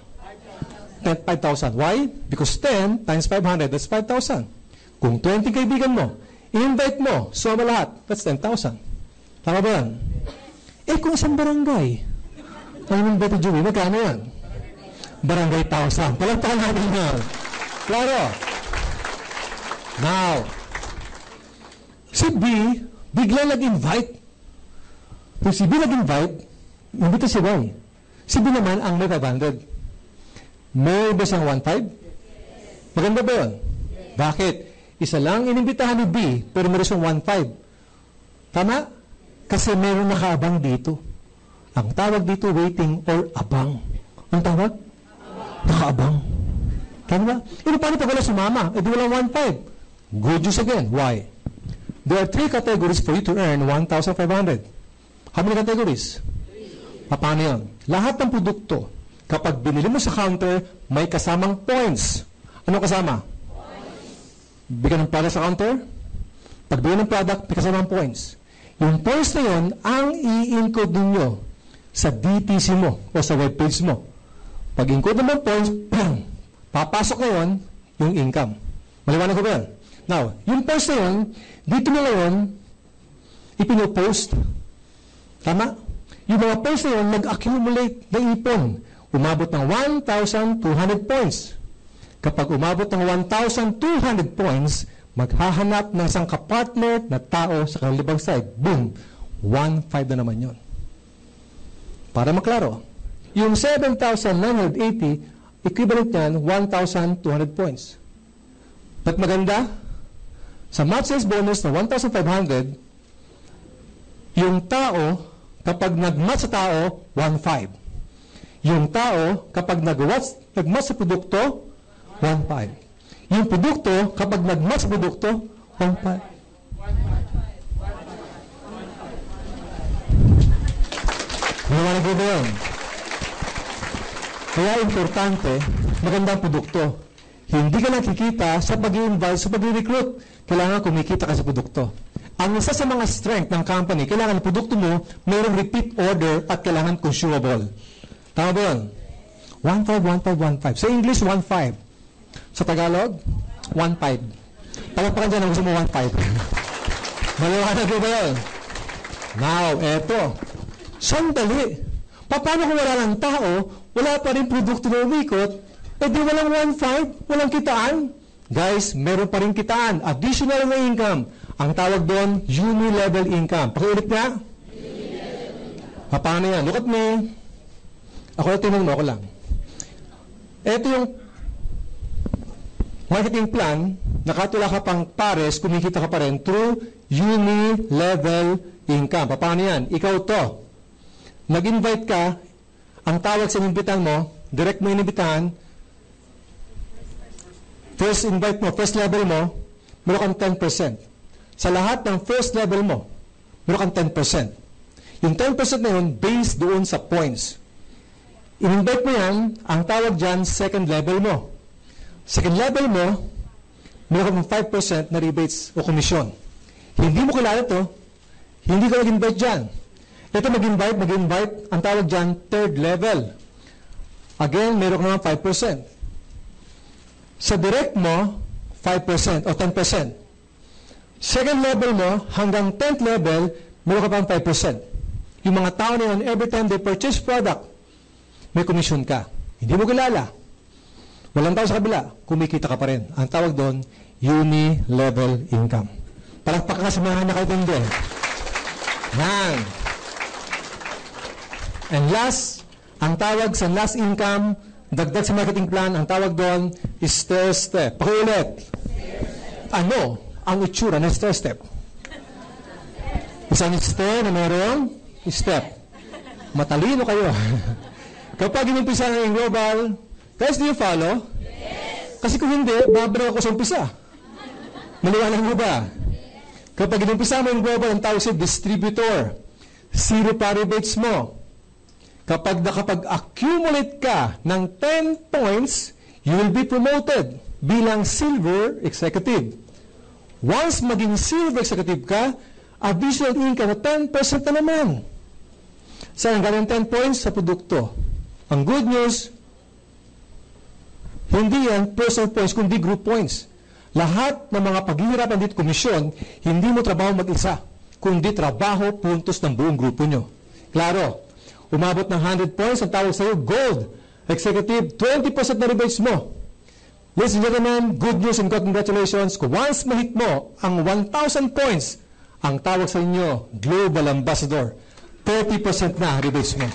5,000. Why? Because 10 times 500, that's 5,000. Kung 20 kaibigan mo, i-invite mo, suma lahat, that's 10,000. Tama ba yan? Kung isang barangay, ang in-invite ni Juby, magkano yan? Barangay 1,000. Palagpakan natin yan. Klaro. Now, si B, bigla nag-invite. Kung si B nag-invite, imbita si Y. Si B naman ang may 500. May ba siyang 1.5? Maganda ba yun? Bakit? Isa lang inimbitahan ni B, pero meron siyang 1.5. Tama? Kasi meron nakaabang dito. Ang tawag dito, waiting or abang. Ang tawag? Nakaabang. Tama ba? Paano pag wala sumama? Di walang 1.5. Good news again. Why? There are 3 categories for you to earn 1,500. How many categories? Paano yun? Lahat ng produkto, kapag binili mo sa counter, may kasamang points. Ano kasama? Bigyan ng product sa counter. Pag bigyan ng product, may kasamang points. Yung points na yun, ang i-encode ninyo sa DTC mo o sa webpage mo. Pag encode naman points, papasok na yun yung income. Maliwanag ko ba yan? Now, yung points na yun, dito na ngayon, ipinopost. Tama? Yung mga points na yun, nag-accumulate na ipon. Umabot ng 1,200 points. Kapag umabot ng 1,200 points, maghahanap ng isang kapartner na tao sa kalibang side. Boom! 1.5 na naman yun. Para maklaro, yung 7,980, equivalent yan, 1,200 points. But maganda, sa match sales bonus na 1,500, yung tao, kapag nag-match sa tao, 1.5. Yung tao, kapag nag-match sa produkto, 1.5. Yung produkto, kapag nag-match sa produkto, 1.5. Maliwanag ko ba yun? Kaya importante, magandang produkto. Hindi ka nakikita sa pag-i-involve, sa pag-i-recruit. Kailangan kumikita ka sa produkto. Ang isa sa mga strength ng company, kailangan ang produkto mo mayroong repeat order at kailangan consumable. Tama ba yun? 1.5, 1.5, 1.5. Sa English, 1.5. Sa Tagalog, 1.5. Palagpakan dyan ang gusto mo 1.5. Maliwanag ko ba yun? Now, eto. Sandali. Paano kung wala ng tao, wala pa rin produkto na umikot, di walang 1.5, walang kitaan? Guys, meron pa rin kitaan. Additional na income. Ang tawag doon, uni-level income. Pakiulit nga. Paano yan? Look at me. Ako na tinanong mo, ako lang. Ito yung marketing plan, nakatula ka pang pares, kumikita ka pa rin through uni-level income. Paano yan? Ikaw to. Nag-invite ka, ang tawag sa inimbitan mo, direct mo inimbitahan, first invite mo, first level mo, meron kang 10%. Sa lahat ng first level mo, meron kang 10%. Yung 10% na yun, based doon sa points. In-invite mo yan, ang tawag dyan, second level mo. Second level mo, meron kang 5% na rebates o komisyon. Hindi mo kilala to, hindi ka nag-invite dyan. Ito mag-invite, ang tawag dyan, third level. Again, meron ka naman 5%. Sa direct mo, 5% o 10%. Second level mo, hanggang 10th level, meron ka pang 5%. Yung mga tao na yun, every time they purchase product, may commission ka. Hindi mo kilala. Walang tao sa kabila, kumikita ka pa rin. Ang tawag doon, uni-level income. Palakpakan ka sa mga nakatindi. Yan. And last, ang tawag sa last income, dagdag sa marketing plan, ang tawag doon is stair step. Pakiulit. Ano ang itsura ng stair step? Isang stair na mayroong step. Matalino kayo. Kapag inumpisa ng global, guys, do you follow? Yes. Kasi kung hindi, babara ako sa umpisa. Maliwanag mo ba? Kapag inumpisa mo yung global, ang tawag sa distributor. Zero pa rebates mo. Kapag nakapag-accumulate ka ng 10 points, you will be promoted bilang silver executive. Once maging silver executive ka, additional income na 10% na naman. Saan galing 10 points? Sa produkto. Ang good news, hindi yan personal points, kundi group points. Lahat ng mga paghihirapan dito komisyon, hindi mo trabaho mag-isa, kundi trabaho puntos ng buong grupo nyo. Klaro. Umabot ng 100 points, ang tawag sa'yo, gold. Executive, 20% na rebates mo. Ladies and gentlemen, good news and congratulations. Kung once mahit mo ang 1,000 points, ang tawag sa inyo, Global Ambassador. 30% na rebates mo.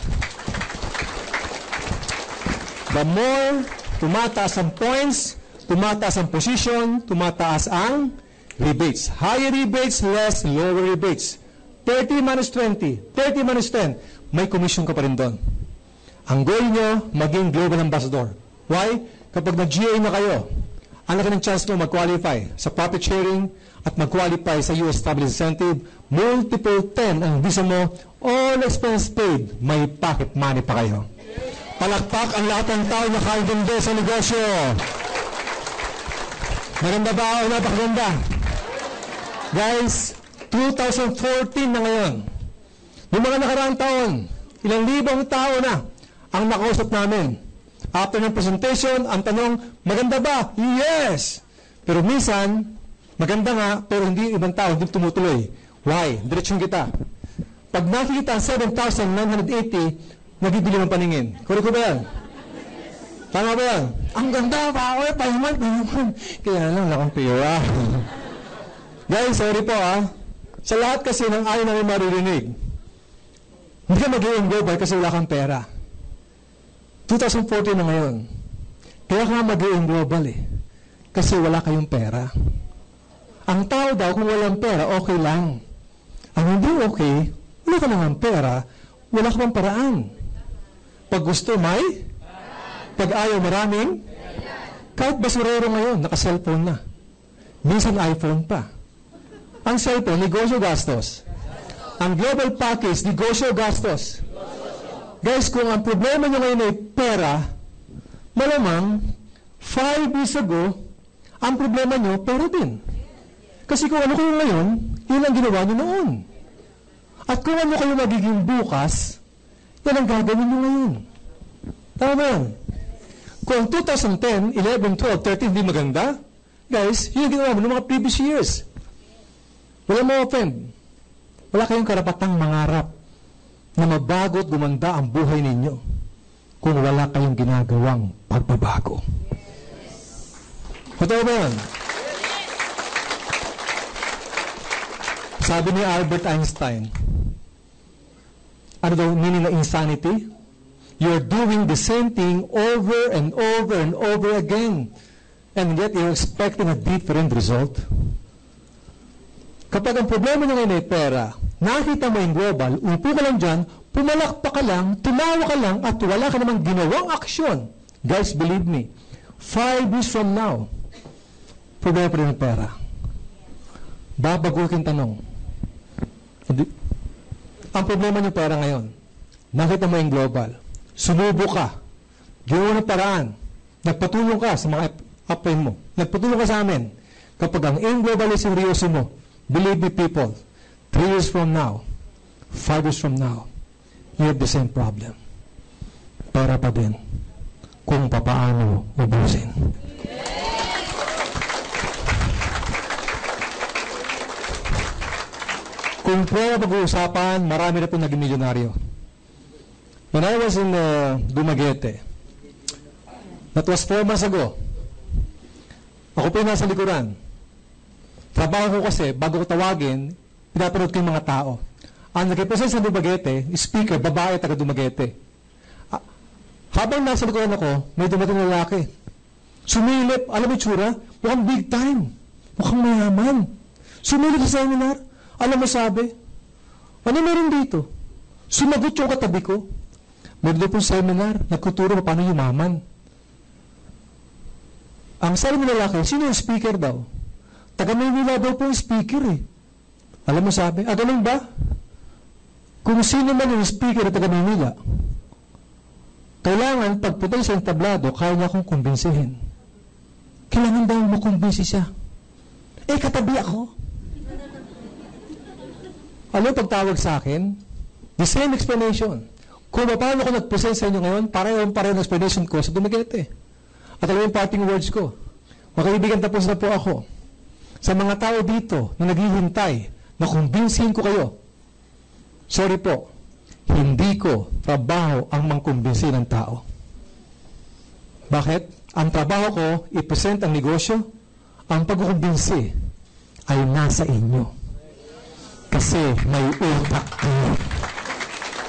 The more tumataas ang points, tumataas ang position, tumataas ang rebates. Higher rebates, less, lower rebates. 30 minus 20, 30 minus 10. May commission ka pa rin doon. Ang goal nyo, maging Global Ambassador. Why? Kapag nag-GA na kayo, ang laki ng chance mo mag-qualify sa profit sharing at mag-qualify sa US Stability Incentive, multiple 10 ang visa mo, all expense paid, may pocket money pa kayo. Palakpak ang lahat ng tao na kaintindi sa negosyo. Maganda ba o napakaganda? Guys, 2014 na ngayon. Yung mga nakaraang taon, ilang libong tao na ang nakausap namin. After ng presentation, ang tanong, maganda ba? Yes! Pero minsan, maganda nga, pero hindi ibang tao, hindi tumutuloy. Why? Diretsyon kita. Pag nakikita ang 7,980, nagibili ng paningin. Correct ko ba yan? Tama ba yan? Ang ganda pa ako, pahiman. Kaya lang, lakang pira. Guys, sorry po Sa lahat kasi ng ayaw namin maririnig, hindi ka mag-i-in global kasi wala kang pera. 2014 na ngayon. Kaya ka mag-i-in global kasi wala kayong pera. Ang tao daw, kung walang pera, okay lang. Ang hindi okay, wala ka lang pera, wala ka pang paraan. Pag gusto, may? Pag ayaw, maraming? Kahit basurero ngayon, naka-cellphone na. Minsan iPhone pa. Ang cellphone, negosyo gastos. Ang global package, negosyo gastos. Guys, kung ang problema nyo ngayon ay pera, malamang, 5 years ago, ang problema nyo, pera din. Kasi kung ano kayo ngayon, yun ang ginawa nyo noon. At kung ano kayo magiging bukas, yan ang gagawin nyo ngayon. Tama ba yan? Kung 2010, 11, 12, 13, hindi maganda, guys, yun ang ginawa mo noong mga previous years. Wala mo offend. Wala kayong karapatang mangarap na mabago at gumanda ang buhay ninyo kung wala kayong ginagawang pagbabago. Totoo ba yan? Sabi ni Albert Einstein, ano daw meaning ng insanity? You're doing the same thing over and over and over again, and yet you're expecting a different result. Kapag ang problema nyo ngayon ay pera, nakita mo yung global, upo ka lang dyan, pumalakpak ka lang, tumawa ka lang, at wala ka namang ginawang aksyon. Guys, believe me, 5 years from now, problema pa rin ng pera. Babago yung tanong. Ang problema nyo pera ngayon, nakita mo yung global, sumubo ka, ginawa ng paraan, nagpatulong ka sa mga upline mo, nagpatulong ka sa amin. Kapag ang aim global is seryoso mo, believe me people, 3 years from now, 5 years from now, you have the same problem. Pera pa din kung papaano ubusin. Kung pera pag-uusapan, marami na po naging milyonaryo. When I was in Dumaguete, that was 4 months ago, ako po yung nasa likuran. Trabaho ko kasi, bago ko tawagin, pinapanood ko yung mga tao. Ang nag-represent sa Dumaguete, speaker, babae, taga Dumaguete. Habang nasa likuran ako, may dumating na lalaki. Sumilip, alam mo tsura, mukhang big time, mukhang mayaman. Sumilip sa seminar, alam mo sabi, ano meron dito? Sumagot yung katabi ko. Meron doon pong seminar, nagkuturo pa paano yumaman. Ang sabi ng lalaki, sino yung speaker daw? Taga Maynila daw po yung speaker eh. Alam mo sabi, ganun ba? Kung sino man yung speaker na taga Maynila, kailangan pagpunta sa entablado, kaya niya akong kumbinsihin. Kailangan daw makumbinsi siya. Katabi ako. Alam mo pagtawag sa akin? The same explanation. Kung paano ko nag-present sa inyo ngayon, pareho ng explanation ko sa Dumaguete. At alam yung parting words ko. Mga kaibigan, tapos na po ako. Sa mga tao dito na naghihintay na kumbinsihin ko kayo, sorry po, hindi ko trabaho ang mangkumbinsi ng tao. Bakit? Ang trabaho ko, i-present ang negosyo, ang pagkukumbinsi ay nasa inyo. Kasi may utak kayo.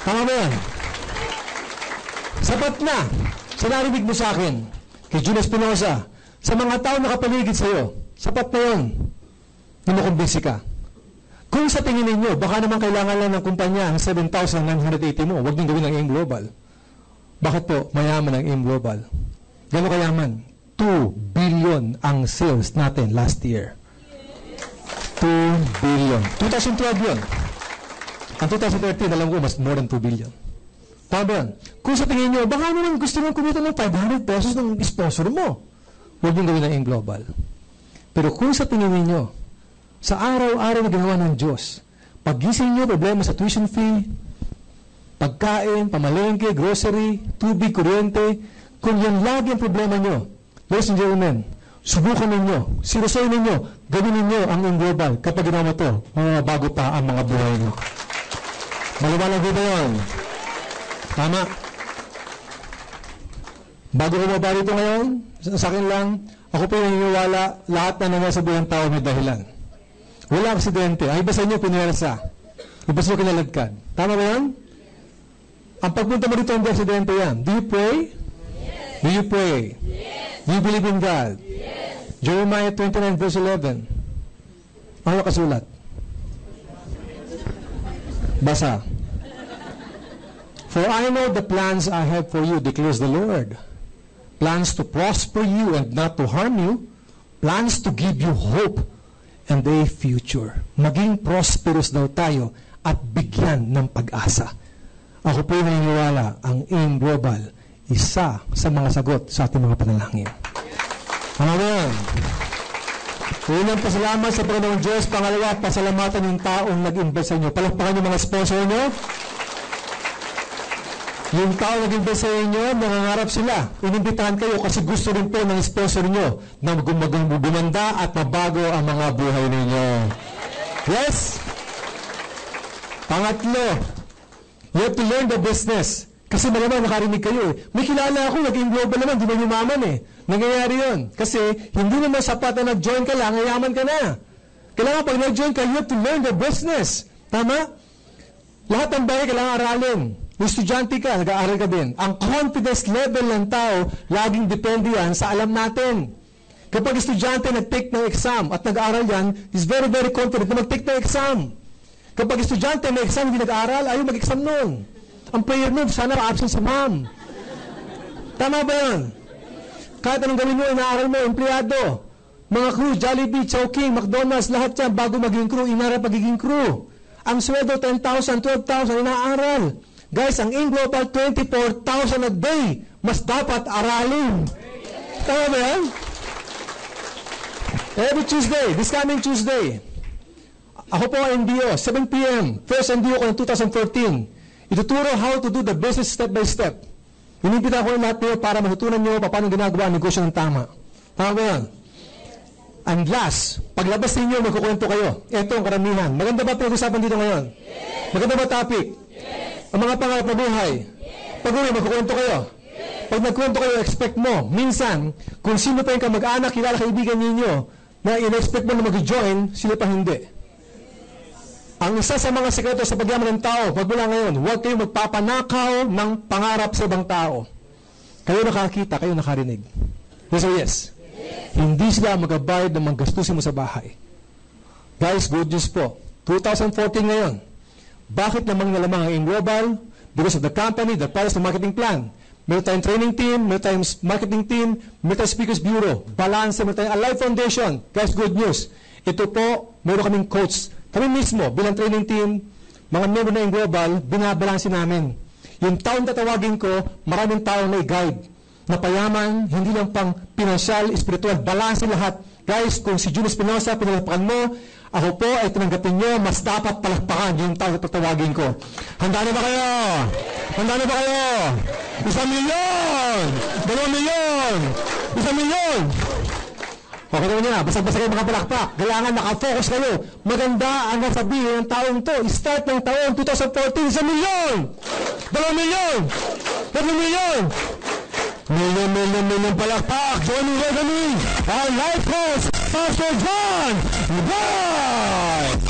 Tama ba yan? Sapat na sa narinig mo sa akin, kay Julius Espinosa, sa mga tao nakapaligid sa iyo, sapat na yun na makumbinsi ka. Kung sa tingin ninyo, baka naman kailangan lang ng kumpanya ang 7,980 mo, huwag niyong gawin ang AIM Global. Bakit po mayaman ang AIM Global? Gano'n kayaman? 2 billion ang sales natin last year. 2 billion. 2012 yun. Ang 2013, alam ko, mas more than 2 billion. Tama ba yan? Kung sa tingin nyo, baka naman gusto nyo kumita ng 500 pesos ng sponsor mo. Huwag nyo gawin ng AIM Global. Pero kung sa tingin ninyo, sa araw-araw na ginawa ng Diyos, paggising nyo, problema sa tuition fee, pagkain, pamalengke, grocery, tubig, kuryente, kung yan lagi ang problema nyo, ladies and gentlemen, subukan ninyo, seryosoy ninyo, gawin ninyo ang AIM Global. Kapag ginawa to, bago pa ang mga buhay nyo. Maliwanag ba yun? Tama. Bago ko mababa rito ngayon, sa akin lang, ako po yung naniniwala, lahat na nangyari sa buhay ng tao may dahilan. Wala aksidente. Ay, iba sa inyo, pinuwersa. Iba sa inyo, kinaladkad. Tama ba yan? Ang pagpunta mo dito, hindi aksidente yan. Do you pray? Yes. Do you pray? Yes. Do you believe in God? Yes. Jeremiah 29 verse 11. Ano nakasulat? Basa. For I know the plans I have for you, declares the Lord. Plans to prosper you and not to harm you. Plans to give you hope and a future. Maging prosperous daw tayo at bigyan ng pag-asa. Ako po naniniwala, ang AIM Global, isa sa mga sagot sa ating mga panalangin. Amen. Unang pasalamat sa Panginoong Diyos. Pangalawa, pasalamatan yung taong nag-invest sa inyo. Palakpakan yung mga sponsor nyo. Yung taong nag-invest sa inyo, nangangarap sila. Inimbitahan kayo kasi gusto rin po ng sponsor nyo na gumanda at mabago ang mga buhay ninyo. Yes? Pangatlo, you have to learn the business. Kasi malamang nakarinig kayo eh. May kilala ako, nag-AIM Global naman, di ba yumaman eh. Nangyayari yun. Kasi hindi naman sapat na nag-join ka lang, yaman ka na. Kailangan pag nag-join ka, you have to learn the business. Tama? Lahat ng bagay kailangan aralin. Kung estudyante ka, nag-aaral ka din. Ang confidence level ng tao, laging depende yan sa alam natin. Kapag estudyante nag-take ng exam at nag-aaral yan, is very, very confident na mag-take ng exam. Kapag estudyante may exam, hindi nag-aaral, ayaw mag-exam nun. Ang prayer nun, sana absent sa ma'am. Tama ba yan? Kahit anong gawin mo, inaaral mo, empleyado. Mga crew, Jollibee, Chowking, McDonald's, lahat yan, bago maging crew, inaaral pagiging crew. Ang sweldo, 10,000, 12,000, inaaral. Guys, ang AIM Global, 24,000 a day. Mas dapat aralin. Tama ba yan? Every Tuesday, this coming Tuesday, ako po ang NDO, 7 p.m., first NDO ko ng 2014. Ituturo how to do the business step by step. Inibita ko yung lahat niyo para matutunan niyo paano ginagawa ang negosyo ng tama. Tama ba yan? And last, paglabas ninyo, magkukwento kayo. Ito ang karamihan. Maganda ba pinag-usapan dito ngayon? Yes. Maganda ba topic? Yes. Ang mga pangarap na buhay? Yes. Pag-uwi, magkukwento kayo? Yes. Pag nagkwento kayo, expect mo. Minsan, kung sino pa yung kamag-anak, kilala kaibigan ninyo, na in-expect mo na mag-join, sila pa hindi. Ang isa sa mga sekreto sa pagyaman ng tao, magmula ngayon, huwag kayong magpapanakaw ng pangarap sa ibang tao. Kayo nakakita, kayo nakarinig. Yes or yes? Yes. Hindi sila magabayad ng manggastusin mo sa bahay. Guys, good news po. 2014 ngayon. Bakit namang nalamang ang AIM Global? Because of the company that follows the marketing plan. Meron tayong training team, meron tayong marketing team, meron tayong speakers bureau, balance, meron tayong Alive Foundation. Guys, good news. Ito po, meron kaming coach. Kami mismo, bilang training team, mga member na AIM Global, binabalansin namin. Yung taong tatawagin ko, maraming taong may guide. Na payaman, hindi lang pang pinansyal, espiritual, balansin lahat. Guys, kung si Juno Espinosa, pinalapakan mo, ako po ay tinanggapin nyo, mas dapat palakpakan yung taong tatawagin ko. Handa na ba kayo? Handa na ba kayo? 1,000,000! 2,000,000! 1,000,000! Okay naman niya, basag-basag kayo mga palakpak. Kailangan nakafocus kayo. Maganda ang nasabihin ng taong to. Start ng taon 2014, 1,000,000! 2,000,000! 3,000,000! Million palakpak! Johnny Regaling! Our life coach, Pastor John! Bye!